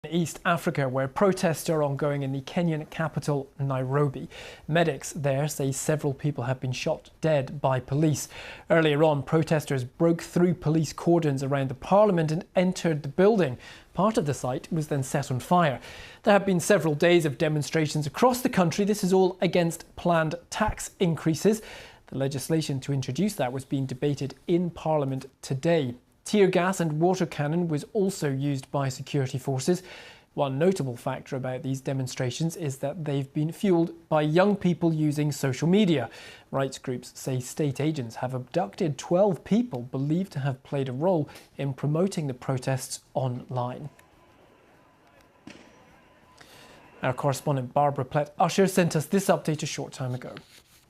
East Africa, where protests are ongoing in the Kenyan capital, Nairobi. Medics there say several people have been shot dead by police. Earlier on, protesters broke through police cordons around the parliament and entered the building. Part of the site was then set on fire. There have been several days of demonstrations across the country. This is all against planned tax increases. The legislation to introduce that was being debated in Parliament today. Tear gas and water cannon was also used by security forces. One notable factor about these demonstrations is that they've been fuelled by young people using social media. Rights groups say state agents have abducted 12 people believed to have played a role in promoting the protests online. Our correspondent Barbara Plett-Usher sent us this update a short time ago.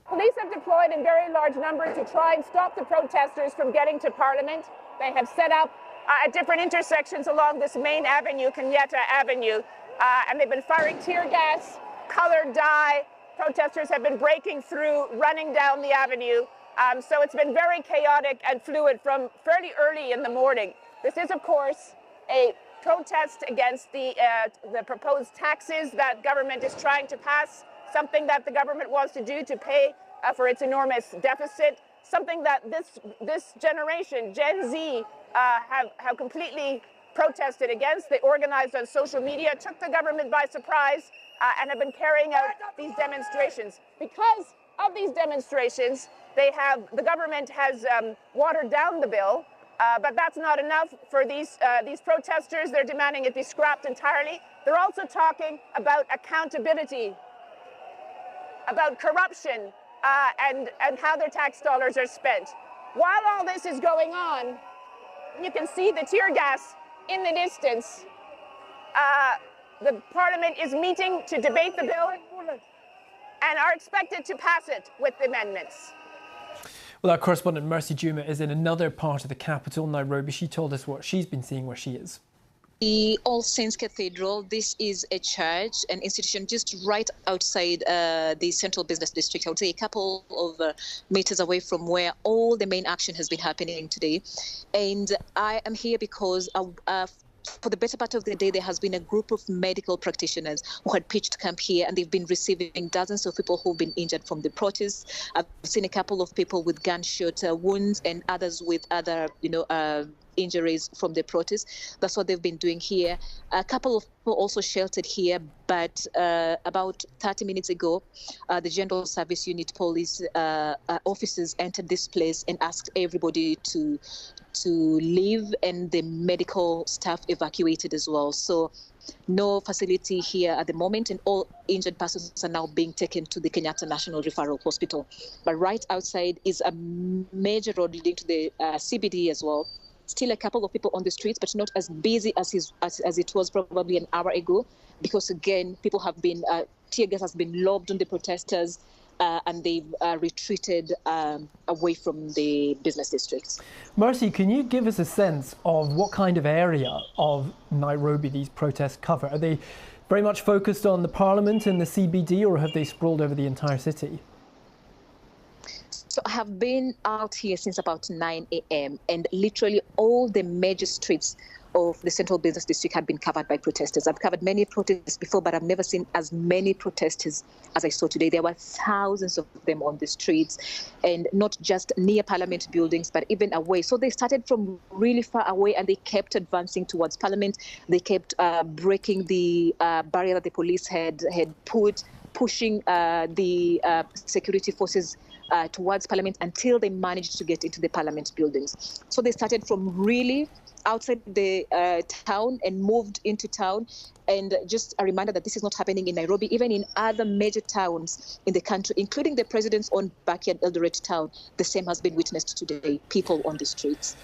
Police have deployed in very large numbers to try and stop the protesters from getting to Parliament. They have set up at different intersections along this main avenue, Kenyatta Avenue, and they've been firing tear gas, colored dye. Protesters have been breaking through, running down the avenue. So it's been very chaotic and fluid from fairly early in the morning. This is, of course, a protest against the proposed taxes that government is trying to pass, something that the government wants to do to pay for its enormous deficit, something that this generation, Gen Z, have completely protested against. They organized on social media, took the government by surprise, and have been carrying out these demonstrations. Because of these demonstrations, the government has watered down the bill, but that's not enough for these protesters. They're demanding it be scrapped entirely. They're also talking about accountability, about corruption, and how their tax dollars are spent. While all this is going on, you can see the tear gas in the distance. The Parliament is meeting to debate the bill and are expected to pass it with amendments. Well, our correspondent Mercy Juma is in another part of the capital, Nairobi. She told us what she's been seeing where she is. The All Saints Cathedral, this is a church, an institution just right outside the central business district. I would say a couple of meters away from where all the main action has been happening today. And I am here because for the better part of the day, there has been a group of medical practitioners who had pitched camp here, and they've been receiving dozens of people who've been injured from the protests. I've seen a couple of people with gunshot wounds and others with other, injuries from the protests. That's what they've been doing here. A couple of people also sheltered here, but about 30 minutes ago, the General Service Unit police officers entered this place and asked everybody to leave, and the medical staff evacuated as well. So no facility here at the moment, and all injured persons are now being taken to the Kenyatta National Referral Hospital. But right outside is a major road leading to the CBD as well. Still a couple of people on the streets, but not as busy as it was probably an hour ago, because again, people have been, tear gas has been lobbed on the protesters, and they've retreated away from the business districts. Mercy, can you give us a sense of what kind of area of Nairobi these protests cover? Are they very much focused on the Parliament and the CBD, or have they sprawled over the entire city? So I have been out here since about 9 a.m. and literally all the major streets of the central business district have been covered by protesters. I've covered many protests before, but I've never seen as many protesters as I saw today. There were thousands of them on the streets, and not just near Parliament buildings, but even away. So they started from really far away, and they kept advancing towards Parliament. They kept breaking the barrier that the police had put, pushing the security forces towards Parliament until they managed to get into the Parliament buildings. So they started from really outside the town and moved into town. And just a reminder that this is not happening in Nairobi, even in other major towns in the country, including the president's own backyard Eldoret town. The same has been witnessed today, people on the streets.